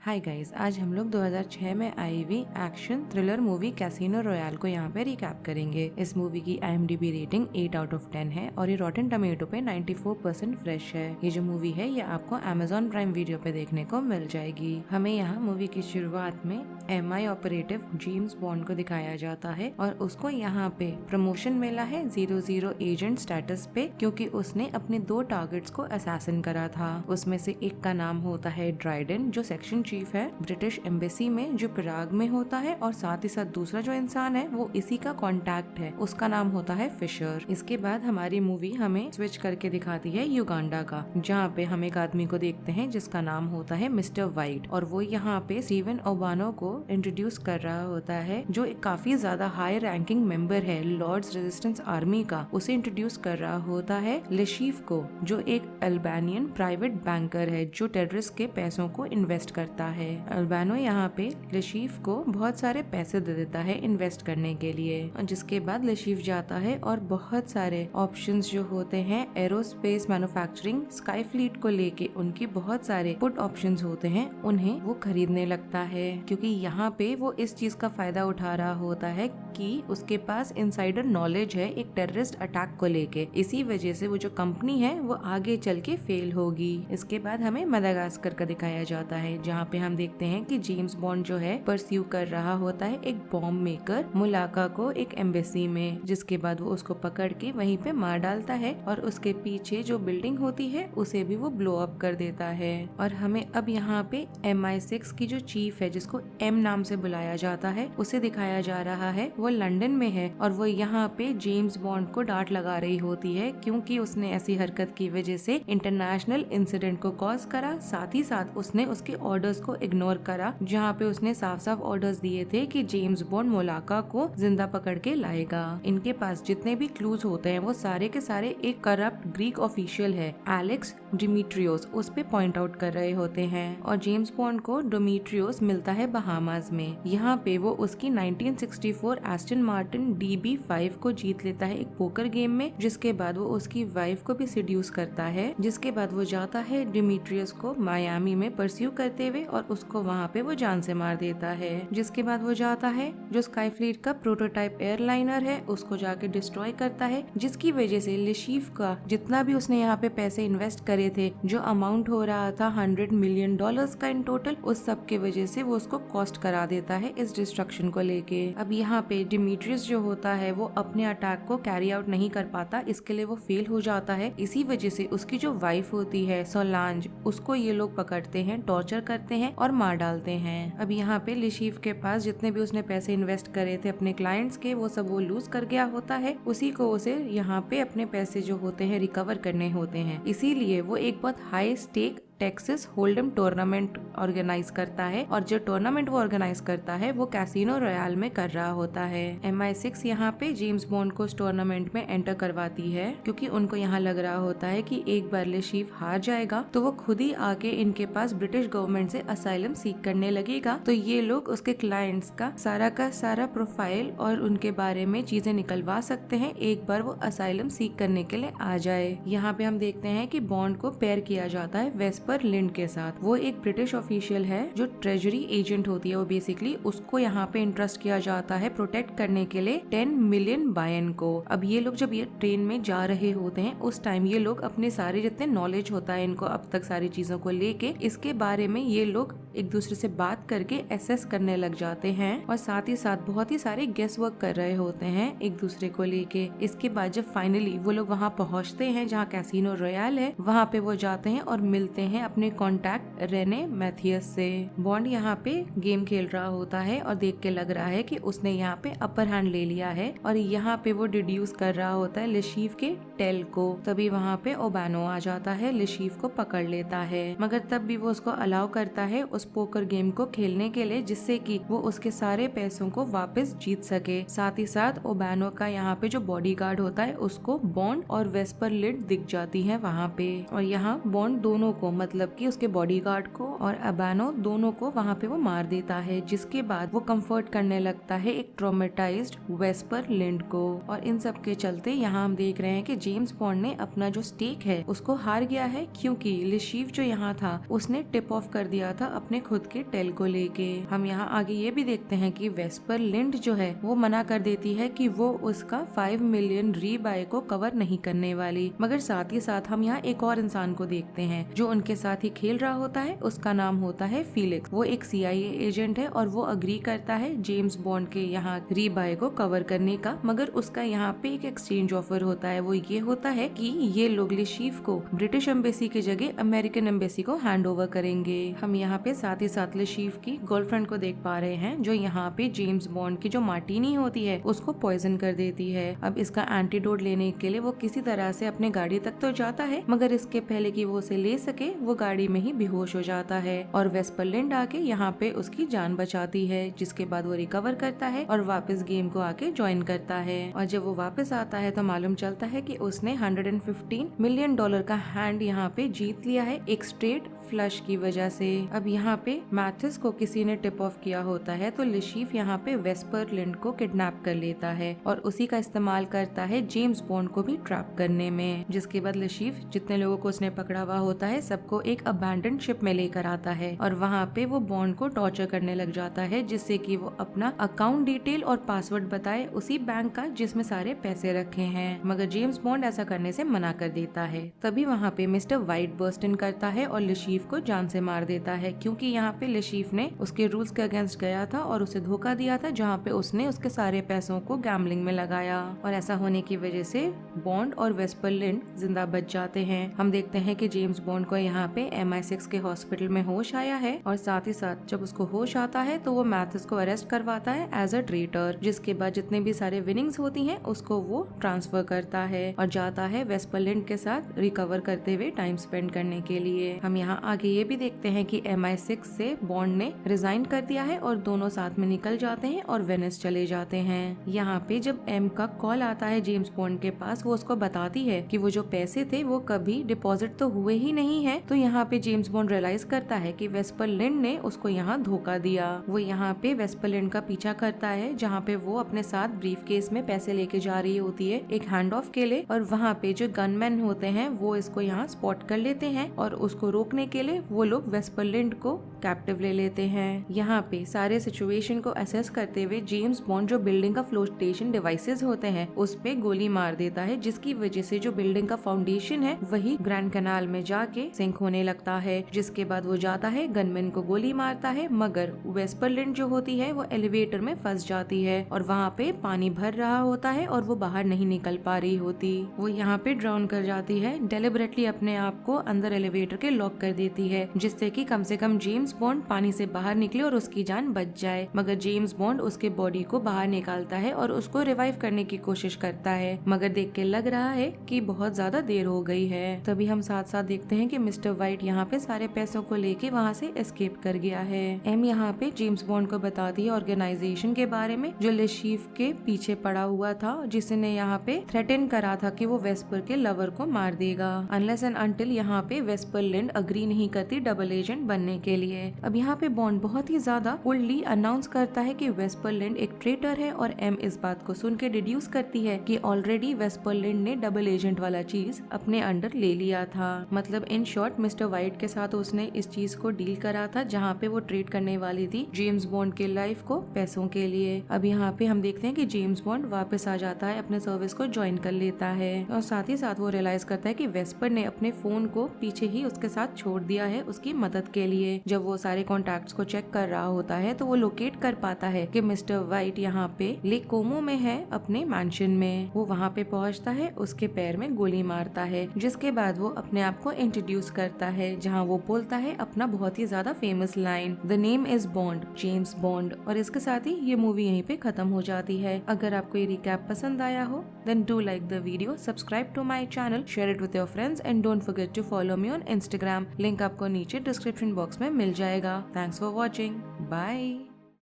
Hi guys, आज हम लोग 2006 में आई हुई action thriller movie casino royal को यहाँ पे रिकैप करेंगे। इस मूवी की IMDb रेटिंग 8 आउट ऑफ 10 है और ये रॉटन टमेटो पे 94% फ्रेश है। ये जो मूवी है ये आपको Amazon प्राइम वीडियो पे देखने को मिल जाएगी। हमें यहाँ मूवी की शुरुआत में MI ऑपरेटिव जेम्स बॉन्ड को दिखाया जाता है और उसको यहाँ पे प्रमोशन मिला है 00 एजेंट स्टेटस पे, क्योंकि उसने अपने 2 टारगेट्स को असैसिन करा था। उसमें से एक का नाम होता है ड्राइडन, जो सेक्शन चीफ है ब्रिटिश एम्बेसी में जो प्राग में होता है, और साथ ही साथ दूसरा जो इंसान है वो इसी का कांटेक्ट है, उसका नाम होता है फिशर। इसके बाद हमारी मूवी हमें स्विच करके दिखाती है युगांडा का, जहाँ पे हम एक आदमी को देखते हैं जिसका नाम होता है मिस्टर वाइट, और वो यहाँ पे स्टीवन ओबानो को इंट्रोड्यूस कर रहा होता है, जो एक काफी ज्यादा हाई रैंकिंग मेंबर है लॉर्ड्स रेजिस्टेंस आर्मी का। उसे इंट्रोड्यूस कर रहा होता है लिशीफ को, जो एक अल्बानियन प्राइवेट बैंकर है जो टेररिस्ट के पैसों को इन्वेस्ट करता है। अल्बानो यहाँ पे लिशीफ को बहुत सारे पैसे दे देता है इन्वेस्ट करने के लिए, जिसके बाद लिशीफ जाता है और बहुत सारे ऑप्शंस जो होते हैं एरोस्पेस मैन्युफैक्चरिंग स्काई फ्लीट को लेके, उनकी बहुत सारे पुट ऑप्शंस होते हैं, उन्हें वो खरीदने लगता है, क्योंकि यहाँ पे वो इस चीज का फायदा उठा रहा होता है कि उसके पास इनसाइडर नॉलेज है एक टेररिस्ट अटैक को लेके। इसी वजह से वो जो कंपनी है वो आगे चल के फेल होगी। इसके बाद हमें मदागास्कर का दिखाया जाता है, जहाँ पे हम देखते हैं कि जेम्स बॉन्ड जो है परस्यू कर रहा होता है एक बॉम्ब मेकर मुलाका को एक एम्बेसी में, जिसके बाद वो उसको पकड़ के वहीं पे मार डालता है और उसके पीछे जो बिल्डिंग होती है उसे भी वो ब्लो अप कर देता है। और हमें अब यहाँ पे MI6 की जो चीफ है, जिसको M नाम से बुलाया जाता है, उसे दिखाया जा रहा है। वो लंदन में है और वो यहाँ पे जेम्स बॉन्ड को डांट लगा रही होती है, क्योंकि उसने ऐसी हरकत की वजह से इंटरनेशनल इंसिडेंट को कॉज करा। साथ ही साथ उसने उसके ऑर्डर्स को इग्नोर करा, जहाँ पे उसने साफ साफ ऑर्डर्स दिए थे कि जेम्स बॉन्ड मोलाका को जिंदा पकड़ के लाएगा। इनके पास जितने भी क्लूज होते हैं वो सारे के सारे एक करप्ट ग्रीक ऑफिशियल है एलेक्स डिमिट्रियोस, उस पे पॉइंट आउट कर रहे होते हैं। और जेम्स बॉन्ड को डिमिट्रियोस मिलता है बहामास में। यहाँ पे वो उसकी 1964 एस्टन मार्टिन DB5 को जीत लेता है एक पोकर गेम में, जिसके बाद वो उसकी वाइफ को भी सीड्यूस करता है। जिसके बाद वो जाता है डिमिट्रियस को मायामी में परस्यू करते हुए और उसको वहाँ पे वो जान से मार देता है। जिसके बाद वो जाता है जो स्काई फ्लीट का प्रोटोटाइप एयरलाइनर है उसको जाके डिस्ट्रॉय करता है, जिसकी वजह से लिशीफ का जितना भी उसने यहाँ पे पैसे इन्वेस्ट करे थे, जो अमाउंट हो रहा था $100 मिलियन का इन टोटल, उस सब के वजह से वो उसको कॉस्ट करा देता है इस डिस्ट्रक्शन को लेके। अब यहाँ पे डिमिट्रियस जो होता है वो अपने अटैक को कैरी आउट नहीं कर पाता, इसके लिए वो फेल हो जाता है। इसी वजह से उसकी जो वाइफ होती है सोलांज, उसको ये लोग पकड़ते हैं, टॉर्चर करते हैं और मार डालते हैं। अब यहाँ पे लिशीफ के पास जितने भी उसने पैसे इन्वेस्ट करे थे अपने क्लाइंट्स के, वो सब वो लूज कर गया होता है। उसी को उसे यहाँ पे अपने पैसे जो होते हैं रिकवर करने होते हैं, इसीलिए वो एक बहुत high stake Texas hold'em tournament organise करता है, और जो टूर्नामेंट वो ऑर्गेनाइज करता है वो कैसीनो रॉयल में कर रहा होता है। MI6 यहाँ पे जेम्स बॉन्ड को उस टूर्नामेंट में एंटर करवाती है, क्योंकि उनको यहाँ लग रहा होता है कि एक बार लिशीफ हार जाएगा तो वो खुद ही आके इनके पास ब्रिटिश गवर्नमेंट से असाइलम सीख करने लगेगा, तो ये लोग उसके क्लाइंट्स का सारा प्रोफाइल और उनके बारे में चीजें निकलवा सकते हैं एक बार वो असाइलम सीख करने के लिए आ जाए। यहाँ पे हम देखते हैं कि बॉन्ड को पेयर किया जाता है वेस्पर लिंड के साथ। वो एक ब्रिटिश ऑफिशियल है जो ट्रेजरी एजेंट होती है, वो बेसिकली उसको यहाँ पे इंट्रस्ट किया जाता है प्रोटेक्ट करने के लिए 10 मिलियन बायन को। अब ये लोग जब ये ट्रेन में जा रहे होते हैं उस टाइम ये लोग अपने सारे जितने नॉलेज होता है इनको अब तक सारी चीजों को लेके, इसके बारे में ये लोग एक दूसरे से बात करके एसेस करने लग जाते हैं, और साथ ही साथ बहुत ही सारे गेस वर्क कर रहे होते हैं एक दूसरे को लेके। इसके बाद जब फाइनली वो लोग वहाँ पहुँचते हैं जहाँ कैसीनो रॉयल है, वहाँ पे वो जाते हैं और मिलते हैं अपने कॉन्टैक्ट रेने मैथियस से। बॉन्ड यहाँ पे गेम खेल रहा होता है और देख के लग रहा है कि उसने यहाँ पे अपर हैंड ले लिया है, और यहाँ पे वो डिड्यूस कर रहा होता है लिशीफ के टेल को। तभी वहाँ पे ओबानो आ जाता है, लिशीफ को पकड़ लेता है, मगर तब भी वो उसको अलाउ करता है उस पोकर गेम को खेलने के लिए, जिससे कि वो उसके सारे पैसों को वापस जीत सके। साथ ही साथ ओबानो का यहाँ पे जो बॉडीगार्ड होता है उसको बॉन्ड और वेस्पर लिड दिख जाती है वहाँ पे, और यहाँ बॉन्ड दोनों को मतलब कि उसके बॉडीगार्ड को और अबानो दोनों को वहाँ पे वो मार देता है, जिसके बाद वो कंफर्ट करने लगता है एक ट्रॉमेटाइज्ड वेस्पर लिंड को। और इन सब के चलते यहाँ हम देख रहे हैं कि जेम्स बॉन्ड ने अपना जो स्टेक है उसको हार गया है, क्योंकि लिशीफ जो यहाँ था उसने टिप ऑफ कर दिया था अपने अपने खुद के टेल को लेके। हम यहाँ आगे ये भी देखते हैं कि वेस्पर लिंड जो है वो मना कर देती है कि वो उसका 5 मिलियन रीबाय को कवर नहीं करने वाली। मगर साथ ही साथ हम यहाँ एक और इंसान को देखते हैं जो उनके साथ ही खेल रहा होता है। उसका नाम होता है फीलिक्स। वो एक CIA एजेंट है और वो अग्री करता है जेम्स बॉन्ड के यहाँ रीबाय को कवर करने का। मगर उसका यहाँ पे एक एक्सचेंज ऑफर होता है। वो ये होता है कि ये लोग लिशीफ को ब्रिटिश एम्बेसी की जगह अमेरिकन एम्बेसी को हैंड ओवर करेंगे। हम यहाँ पे साथ ही साथ लिशीफ की गर्लफ्रेंड को देख पा रहे हैं जो यहाँ पे जेम्स बॉन्ड की जो मार्टिनी होती है उसको पॉइजन कर देती है। अब इसका एंटीडोट लेने के लिए वो किसी तरह से अपने गाड़ी तक तो जाता है, मगर इसके पहले कि वो उसे ले सके वो गाड़ी में ही बेहोश हो जाता है और वेस्पर लिंड आके यहाँ पे उसकी जान बचाती है, जिसके बाद वो रिकवर करता है और वापस गेम को आके ज्वाइन करता है। और जब वो वापस आता है तो मालूम चलता है कि उसने $115 मिलियन का हैंड यहाँ पे जीत लिया है एक स्ट्रेट फ्लश की वजह से। अब यहाँ पे मैथिस को किसी ने टिप ऑफ किया होता है तो लिशीफ यहाँ पे वेस्पर लिंड को किडनैप कर लेता है और उसी का इस्तेमाल करता है जेम्स बॉन्ड को भी ट्रैप करने में। जिसके बाद लिशीफ जितने लोगों को उसने पकड़ा हुआ होता है सबको एक अबैंडन शिप में लेकर आता है और वहाँ पे वो बॉन्ड को टॉर्चर करने लग जाता है, जिससे कि वो अपना अकाउंट डिटेल और पासवर्ड बताए उसी बैंक का जिसमें सारे पैसे रखे हैं। मगर जेम्स बॉन्ड ऐसा करने से मना कर देता है। तभी वहाँ पे मिस्टर वाइट बर्स्ट इन करता है और लिशीफ को जान से मार देता है, क्योंकि यहाँ पे लिशीफ ने उसके रूल्स के अगेंस्ट गया था और उसे धोखा दिया था, जहाँ पे उसने उसके सारे पैसों को गैम्बलिंग में लगाया। और ऐसा होने की वजह से बॉन्ड और वेस्पर लिंड जिंदा बच जाते हैं। हम देखते हैं कि जेम्स बॉन्ड को यहाँ पे MI6 के हॉस्पिटल में होश आया है और साथ ही साथ जब उसको होश आता है तो वो मैथिस को अरेस्ट करवाता है एज अ ट्रेटर। जिसके बाद जितने भी सारे विनिंग्स होती हैं उसको वो ट्रांसफर करता है और जाता है वेस्पर लिंड के साथ रिकवर करते हुए टाइम स्पेंड करने के लिए। हम यहाँ आगे ये भी देखते हैं कि MI6 से बॉन्ड ने रिजाइन कर दिया है और दोनों साथ में निकल जाते हैं और वेनिस चले जाते हैं। यहाँ पे जब एम का कॉल आता है जेम्स बॉन्ड के पास, वो उसको बताती है कि वो जो पैसे थे वो कभी डिपॉजिट तो हुए ही नहीं है। तो यहाँ पे जेम्स बॉन्ड रियलाइज करता है कि वेस्पर लिंड ने उसको यहाँ धोखा दिया। वो यहाँ पे वेस्पर लिंड का पीछा करता है, जहाँ पे वो अपने साथ ब्रीफ केस में पैसे लेके जा रही होती है एक हैंड ऑफ के लिए। और वहाँ पे जो गनमैन होते हैं वो इसको यहाँ स्पॉट कर लेते हैं और उसको रोकने के लिए वो लोग वेस्पर लिंड को कैप्टिव ले लेते हैं। यहाँ पे सारे सिचुएशन को असेस करते हुए जेम्स बॉन्ड जो बिल्डिंग का फ्लोटेशन डिवाइसेस होते हैं उस पे गोली मार देता है, जिसकी वजह से जो बिल्डिंग का फाउंडेशन है वही ग्रैंड कैनाल में जाके सिंक होने लगता है। जिसके बाद वो जाता है गनमैन को गोली मारता है, मगर वेस्पर लिंड जो होती है वो एलिवेटर में फंस जाती है और वहाँ पे पानी भर रहा होता है और वो बाहर नहीं निकल पा रही होती। वो यहाँ पे ड्राउन कर जाती है, डेलिबरेटली अपने आप को अंदर एलिवेटर के लॉक कर देती है, जिससे कि कम से कम जेम्स बॉन्ड पानी से बाहर निकले और उसकी जान बच जाए। मगर जेम्स बॉन्ड उसके बॉडी को बाहर निकालता है और उसको रिवाइव करने की कोशिश करता है, मगर देख के लग रहा है कि बहुत ज्यादा देर हो गई है। तभी हम साथ साथ देखते हैं कि मिस्टर वाइट यहाँ पे सारे पैसों को लेके वहाँ से एस्केप कर गया है। एम यहाँ पे जेम्स बॉन्ड को बताती है ऑर्गेनाइजेशन के बारे में जो लिशीफ के पीछे पड़ा हुआ था, जिसने यहाँ पे थ्रेटन करा था कि वो वेस्पर के लवर को मार देगा अनलेस एंड अनटिल यहाँ पे वेस्पर लिंड अग्री नहीं करती डबल एजेंट बनने के लिए। अब यहाँ पे बॉन्ड बहुत ही ज्यादा बोल्डली अनाउंस करता है कि वेस्पर लिंड एक ट्रेटर है और एम इस बात को सुन के डिड्यूस करती है कि ऑलरेडी वेस्पर लिंड ने डबल एजेंट वाला चीज अपने अंडर ले लिया था। मतलब इन शॉर्ट मिस्टर वाइट के साथ उसने इस चीज को डील करा था, जहाँ पे वो ट्रेड करने वाली थी जेम्स बॉन्ड के लाइफ को पैसों के लिए। अब यहाँ पे हम देखते हैं कि जेम्स बॉन्ड वापस आ जाता है, अपने सर्विस को ज्वाइन कर लेता है और साथ ही साथ वो रियलाइज करता है कि वेस्पर ने अपने फोन को पीछे ही उसके साथ छोड़ दिया है उसकी मदद के लिए। जब वो सारे कॉन्टैक्ट्स को चेक कर रहा होता है तो वो लोकेट कर पाता है कि मिस्टर वाइट यहाँ पे लेक कोमो में है अपने मैंशन में। वो वहाँ पे पहुँचता है, उसके पैर में गोली मारता है, जिसके बाद वो अपने आप को इंट्रोड्यूस करता है, जहाँ वो बोलता है अपना बहुत ही ज्यादा famous line, the name is bond, James bond. और इसके साथ ही ये मूवी यहीं पे खत्म हो जाती है। अगर आपको ये रिकैप पसंद आया हो then do like the video, subscribe to my channel, share it with your friends and don't forget to follow me on Instagram. Link आपको नीचे डिस्क्रिप्शन बॉक्स में मिल जाएगा। Thanks for watching, bye.